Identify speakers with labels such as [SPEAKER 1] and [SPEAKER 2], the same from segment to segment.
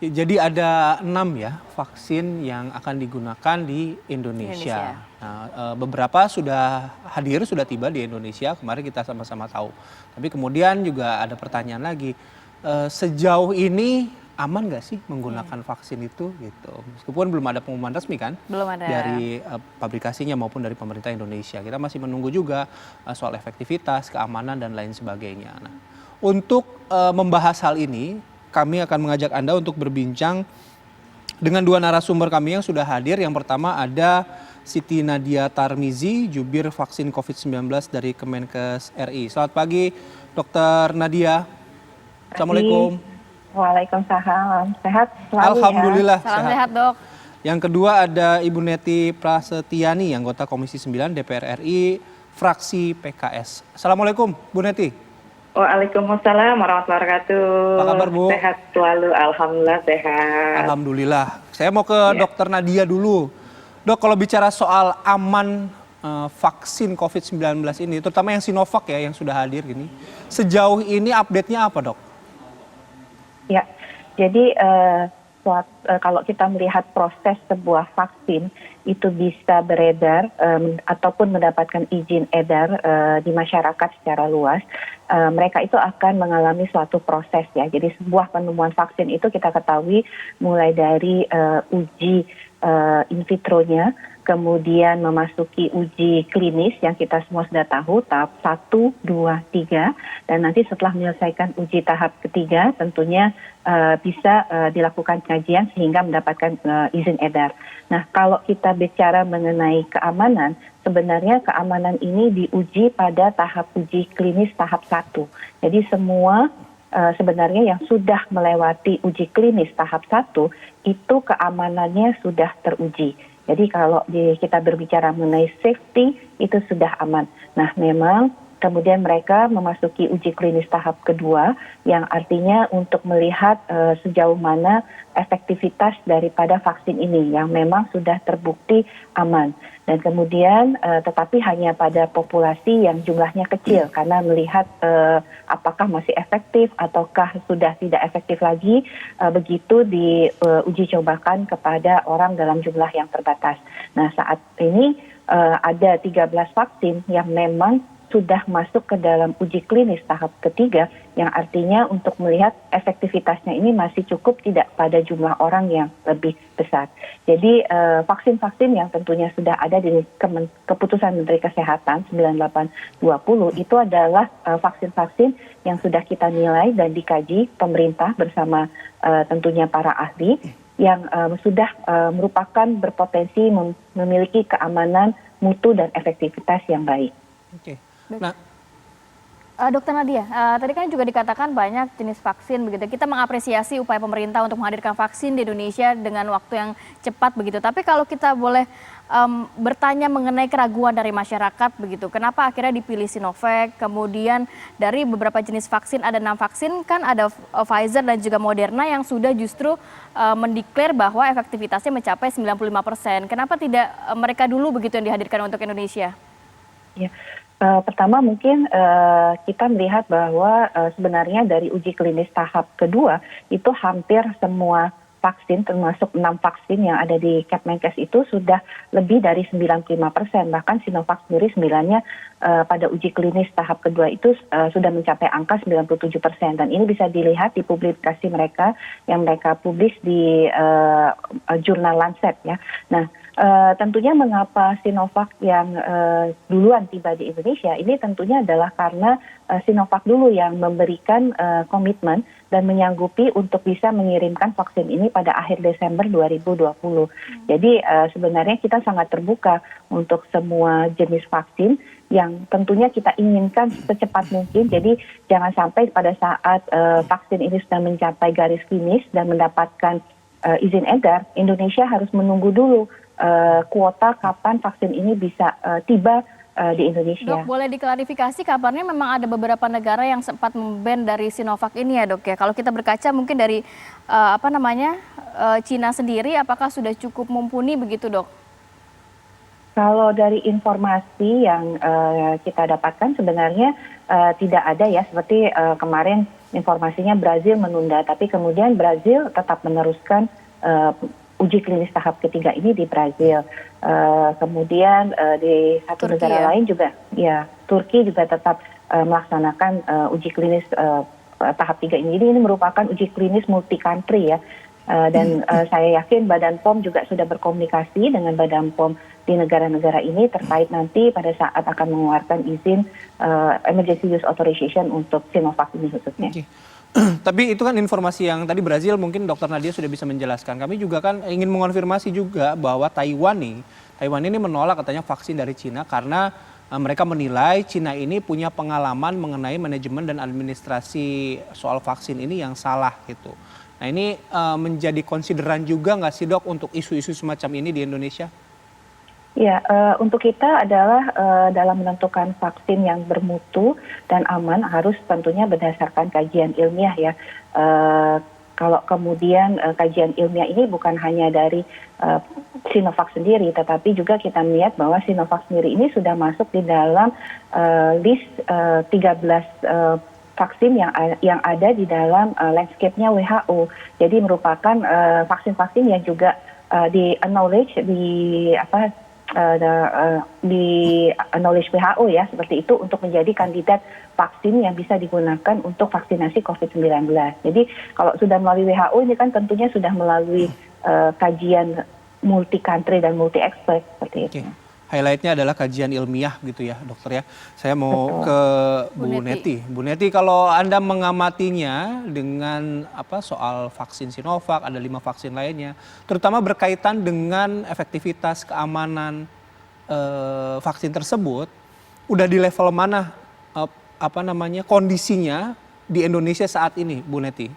[SPEAKER 1] Jadi ada 6 ya vaksin yang akan digunakan di Indonesia. Nah, beberapa sudah hadir, sudah tiba di Indonesia, kemarin kita sama-sama tahu. Tapi kemudian juga ada pertanyaan lagi, sejauh ini aman nggak sih menggunakan vaksin itu gitu? Meskipun belum ada pengumuman resmi kan
[SPEAKER 2] Belum ada.
[SPEAKER 1] dari pabrikasinya maupun dari pemerintah Indonesia. Kita masih menunggu juga soal efektivitas, keamanan dan lain sebagainya. Nah, untuk membahas hal ini, kami akan mengajak Anda untuk berbincang dengan dua narasumber kami yang sudah hadir. Yang pertama ada Siti Nadia Tarmizi, jubir vaksin COVID-19 dari Kemenkes RI. Selamat pagi, Dr. Nadia. Assalamualaikum.
[SPEAKER 3] Waalaikumsalam. Sehat selalu.
[SPEAKER 1] Alhamdulillah.
[SPEAKER 2] Salam sehat, Dok.
[SPEAKER 1] Yang kedua ada Ibu Neti Prasetyani, anggota Komisi 9 DPR RI, fraksi PKS. Assalamualaikum, Bu Neti.
[SPEAKER 3] Waalaikumsalam warahmatullahi wabarakatuh.
[SPEAKER 1] Apa kabar, Bu?
[SPEAKER 3] Sehat selalu, alhamdulillah sehat.
[SPEAKER 1] Alhamdulillah. Saya mau ke Dr. Nadia dulu. Dok, kalau bicara soal aman vaksin COVID-19 ini, terutama yang Sinovac ya yang sudah hadir gini, sejauh ini update-nya apa, Dok?
[SPEAKER 3] Ya, jadi kalau kita melihat proses sebuah vaksin itu bisa beredar ataupun mendapatkan izin edar di masyarakat secara luas, mereka itu akan mengalami suatu proses ya. Jadi sebuah penemuan vaksin itu kita ketahui mulai dari uji in vitronya, kemudian memasuki uji klinis yang kita semua sudah tahu tahap 1, 2, 3, dan nanti setelah menyelesaikan uji tahap ketiga tentunya bisa dilakukan kajian sehingga mendapatkan izin edar. Nah, kalau kita bicara mengenai keamanan, sebenarnya keamanan ini diuji pada tahap uji klinis tahap 1. Jadi semua sebenarnya yang sudah melewati uji klinis tahap 1 itu keamanannya sudah teruji. Jadi kalau kita berbicara mengenai safety itu sudah aman. Nah, memang kemudian mereka memasuki uji klinis tahap kedua yang artinya untuk melihat sejauh mana efektivitas daripada vaksin ini yang memang sudah terbukti aman. Dan kemudian tetapi hanya pada populasi yang jumlahnya kecil karena melihat apakah masih efektif ataukah sudah tidak efektif lagi, begitu diuji cobakan kepada orang dalam jumlah yang terbatas. Nah, saat ini ada 13 vaksin yang memang sudah masuk ke dalam uji klinis tahap ketiga yang artinya untuk melihat efektivitasnya ini masih cukup tidak pada jumlah orang yang lebih besar. Jadi vaksin-vaksin yang tentunya sudah ada di keputusan Menteri Kesehatan 9820 itu adalah vaksin-vaksin yang sudah kita nilai dan dikaji pemerintah bersama tentunya para ahli yang sudah merupakan berpotensi memiliki keamanan, mutu dan efektivitas yang baik.
[SPEAKER 1] Oke. Nah,
[SPEAKER 2] Dokter Nadia, tadi kan juga dikatakan banyak jenis vaksin begitu. Kita mengapresiasi upaya pemerintah untuk menghadirkan vaksin di Indonesia dengan waktu yang cepat begitu. Tapi kalau kita boleh bertanya mengenai keraguan dari masyarakat begitu, kenapa akhirnya dipilih Sinovac? Kemudian dari beberapa jenis vaksin ada 6 vaksin kan ada Pfizer dan juga Moderna yang sudah justru mendeklar bahwa efektivitasnya mencapai 95%. Kenapa tidak mereka dulu begitu yang dihadirkan untuk Indonesia?
[SPEAKER 3] Ya. Pertama mungkin kita melihat bahwa sebenarnya dari uji klinis tahap kedua itu hampir semua vaksin termasuk 6 vaksin yang ada di Kemenkes itu sudah lebih dari 95%. Bahkan Sinovac sendiri sembilannya pada uji klinis tahap kedua itu sudah mencapai angka 97%. Dan ini bisa dilihat di publikasi mereka yang mereka publish di jurnal Lancet ya. Nah, tentunya mengapa Sinovac yang duluan tiba di Indonesia ini tentunya adalah karena Sinovac dulu yang memberikan komitmen dan menyanggupi untuk bisa mengirimkan vaksin ini pada akhir Desember 2020. Jadi sebenarnya kita sangat terbuka untuk semua jenis vaksin yang tentunya kita inginkan secepat mungkin. Jadi jangan sampai pada saat vaksin ini sudah mencapai garis finish dan mendapatkan izin edar, Indonesia harus menunggu dulu kuota kapan vaksin ini bisa tiba di Indonesia.
[SPEAKER 2] Dok, boleh diklarifikasi kabarnya memang ada beberapa negara yang sempat memban dari Sinovac ini ya, Dok ya. Kalau kita berkaca mungkin dari Cina sendiri, apakah sudah cukup mumpuni begitu, Dok?
[SPEAKER 3] Kalau dari informasi yang kita dapatkan sebenarnya tidak ada ya, seperti kemarin informasinya Brazil menunda, tapi kemudian Brazil tetap meneruskan uji klinis tahap ketiga ini di Brazil. Kemudian di satu
[SPEAKER 2] Turki
[SPEAKER 3] negara
[SPEAKER 2] ya?
[SPEAKER 3] lain juga, ya Turki juga tetap melaksanakan uji klinis tahap 3 ini. Jadi ini merupakan uji klinis multi country ya. Dan saya yakin Badan POM juga sudah berkomunikasi dengan Badan POM di negara-negara ini terkait nanti pada saat akan mengeluarkan izin emergency use authorization untuk Sinovac ini khususnya.
[SPEAKER 1] Oke. Tapi itu kan informasi yang tadi Brazil mungkin Dokter Nadia sudah bisa menjelaskan. Kami juga kan ingin mengonfirmasi juga bahwa Taiwan ini menolak katanya vaksin dari Cina karena mereka menilai Cina ini punya pengalaman mengenai manajemen dan administrasi soal vaksin ini yang salah gitu. Nah ini menjadi konsideran juga nggak sih Dok untuk isu-isu semacam ini di Indonesia?
[SPEAKER 3] Ya, untuk kita adalah dalam menentukan vaksin yang bermutu dan aman harus tentunya berdasarkan kajian ilmiah ya. Kalau kemudian kajian ilmiah ini bukan hanya dari Sinovac sendiri, tetapi juga kita melihat bahwa Sinovac sendiri ini sudah masuk di dalam list 13 vaksin yang ada di dalam landscape-nya WHO. Jadi merupakan vaksin-vaksin yang juga di acknowledge di acknowledge WHO ya seperti itu untuk menjadi kandidat vaksin yang bisa digunakan untuk vaksinasi COVID-19. Jadi kalau sudah melalui WHO ini kan tentunya sudah melalui kajian multi country dan multi expert seperti itu.
[SPEAKER 1] Oke. Highlightnya adalah kajian ilmiah gitu ya dokter ya. Saya mau
[SPEAKER 3] Betul.
[SPEAKER 1] ke Bu Neti. Bu Neti, kalau Anda mengamatinya dengan soal vaksin Sinovac, ada 5 vaksin lainnya, terutama berkaitan dengan efektivitas keamanan vaksin tersebut, udah di level mana kondisinya di Indonesia saat ini, Bu Neti?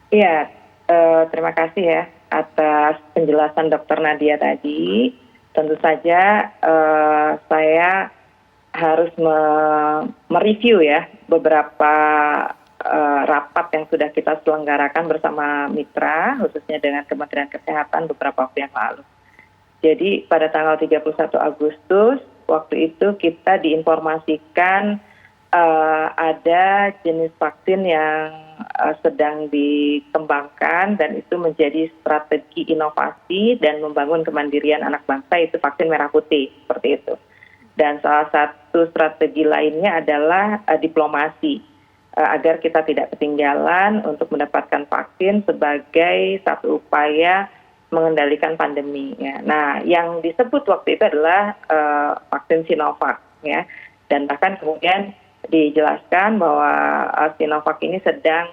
[SPEAKER 4] Iya, terima kasih ya atas penjelasan Dokter Nadia tadi. Tentu saja saya harus mereview ya beberapa rapat yang sudah kita selenggarakan bersama mitra, khususnya dengan Kementerian Kesehatan beberapa waktu yang lalu. Jadi pada tanggal 31 Agustus, waktu itu kita diinformasikan ada jenis vaksin yang sedang dikembangkan dan itu menjadi strategi inovasi dan membangun kemandirian anak bangsa, itu vaksin merah putih seperti itu. Dan salah satu strategi lainnya adalah diplomasi agar kita tidak ketinggalan untuk mendapatkan vaksin sebagai satu upaya mengendalikan pandemi. Ya. Nah, yang disebut waktu itu adalah vaksin Sinovac, ya, dan bahkan kemudian dijelaskan bahwa Sinovac ini sedang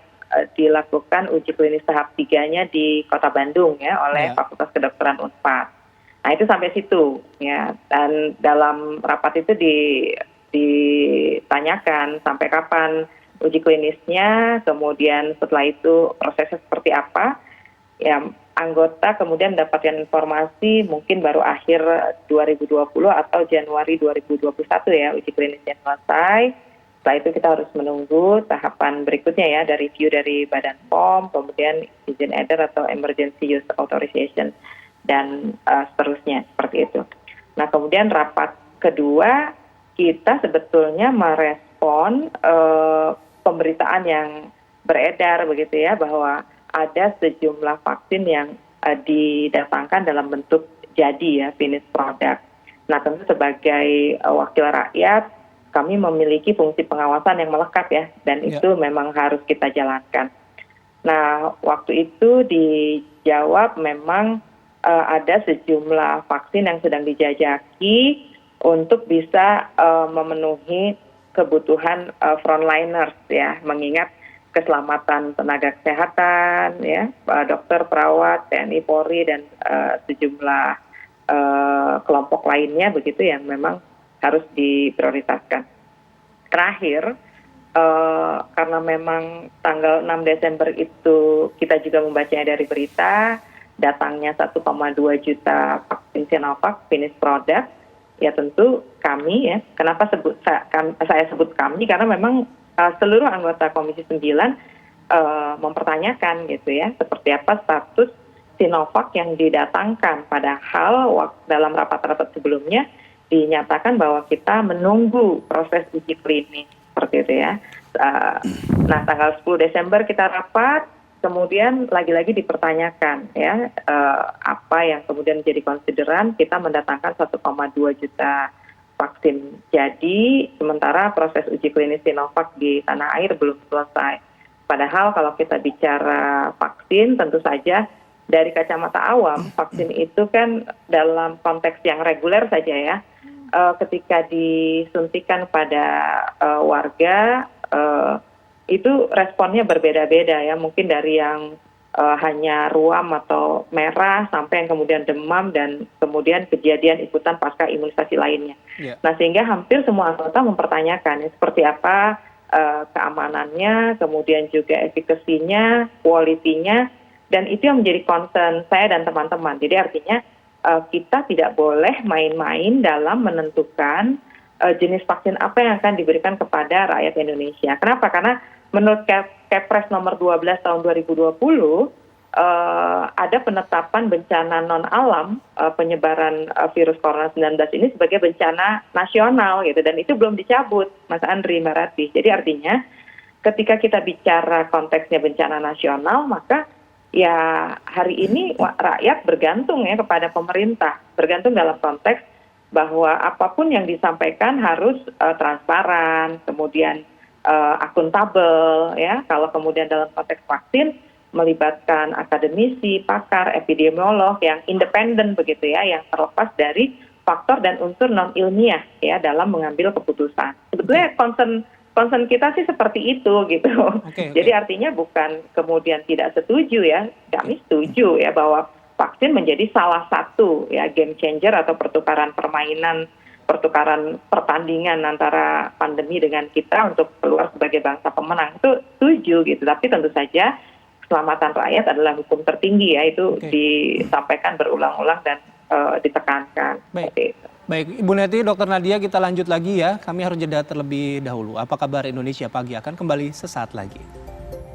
[SPEAKER 4] dilakukan uji klinis tahap 3-nya di Kota Bandung ya oleh Fakultas Kedokteran Unpad. Nah itu sampai situ ya, dan dalam rapat itu ditanyakan sampai kapan uji klinisnya, kemudian setelah itu prosesnya seperti apa. Ya, anggota kemudian mendapatkan informasi mungkin baru akhir 2020 atau Januari 2021 ya uji klinisnya selesai. Setelah itu kita harus menunggu tahapan berikutnya ya, dari review dari Badan POM, kemudian izin edar atau emergency use authorization, dan seterusnya seperti itu. Nah kemudian rapat kedua kita sebetulnya merespon pemberitaan yang beredar begitu ya, bahwa ada sejumlah vaksin yang didatangkan dalam bentuk jadi ya, finished product. Nah tentu sebagai wakil rakyat, kami memiliki fungsi pengawasan yang melekat ya, dan itu memang harus kita jalankan. Nah, waktu itu dijawab memang ada sejumlah vaksin yang sedang dijajaki untuk bisa memenuhi kebutuhan frontliners ya, mengingat keselamatan tenaga kesehatan ya, dokter, perawat, TNI, Polri, dan sejumlah kelompok lainnya begitu yang memang harus diprioritaskan. Terakhir, karena memang tanggal 6 Desember itu kita juga membacanya dari berita, datangnya 1,2 juta vaksin Sinovac finished product, ya tentu kami ya, kenapa saya sebut kami, karena memang seluruh anggota Komisi 9 mempertanyakan gitu ya, seperti apa status Sinovac yang didatangkan, padahal dalam rapat-rapat sebelumnya dinyatakan bahwa kita menunggu proses uji klinis seperti itu ya. Nah, tanggal 10 Desember kita rapat, kemudian lagi-lagi dipertanyakan ya apa yang kemudian menjadi konsideran kita mendatangkan 1,2 juta vaksin. Jadi sementara proses uji klinis Sinovac di tanah air belum selesai. Padahal kalau kita bicara vaksin, tentu saja dari kacamata awam vaksin itu kan dalam konteks yang reguler saja ya. Ketika disuntikan pada warga itu responnya berbeda-beda ya, mungkin dari yang hanya ruam atau merah sampai yang kemudian demam dan kemudian kejadian ikutan pasca imunisasi lainnya. Nah, sehingga hampir semua anggota mempertanyakan ya, seperti apa keamanannya, kemudian juga efikasinya, kualitinya, dan itu yang menjadi concern saya dan teman-teman. Jadi artinya kita tidak boleh main-main dalam menentukan jenis vaksin apa yang akan diberikan kepada rakyat Indonesia. Kenapa? Karena menurut Kepres nomor 12 tahun 2020 ada penetapan bencana non-alam penyebaran virus corona 19 ini sebagai bencana nasional gitu, dan itu belum dicabut, Mas Andri, Mbak Ratih. Jadi artinya ketika kita bicara konteksnya bencana nasional, maka ya hari ini rakyat bergantung ya kepada pemerintah, bergantung dalam konteks bahwa apapun yang disampaikan harus transparan, kemudian akuntabel ya. Kalau kemudian dalam konteks vaksin melibatkan akademisi, pakar, epidemiolog yang independen begitu ya, yang terlepas dari faktor dan unsur non ilmiah ya dalam mengambil keputusan. Sebetulnya concern kita sih seperti itu gitu. Jadi artinya bukan kemudian tidak setuju ya, kami setuju ya bahwa vaksin menjadi salah satu ya game changer atau pertukaran pertandingan antara pandemi dengan kita untuk keluar sebagai bangsa pemenang. Itu setuju gitu, tapi tentu saja keselamatan rakyat adalah hukum tertinggi ya, itu disampaikan berulang-ulang dan ditekankan.
[SPEAKER 1] Baik, Ibu Neti, Dr. Nadia, kita lanjut lagi ya. Kami harus jeda terlebih dahulu. Apa kabar Indonesia Pagi akan kembali sesaat lagi.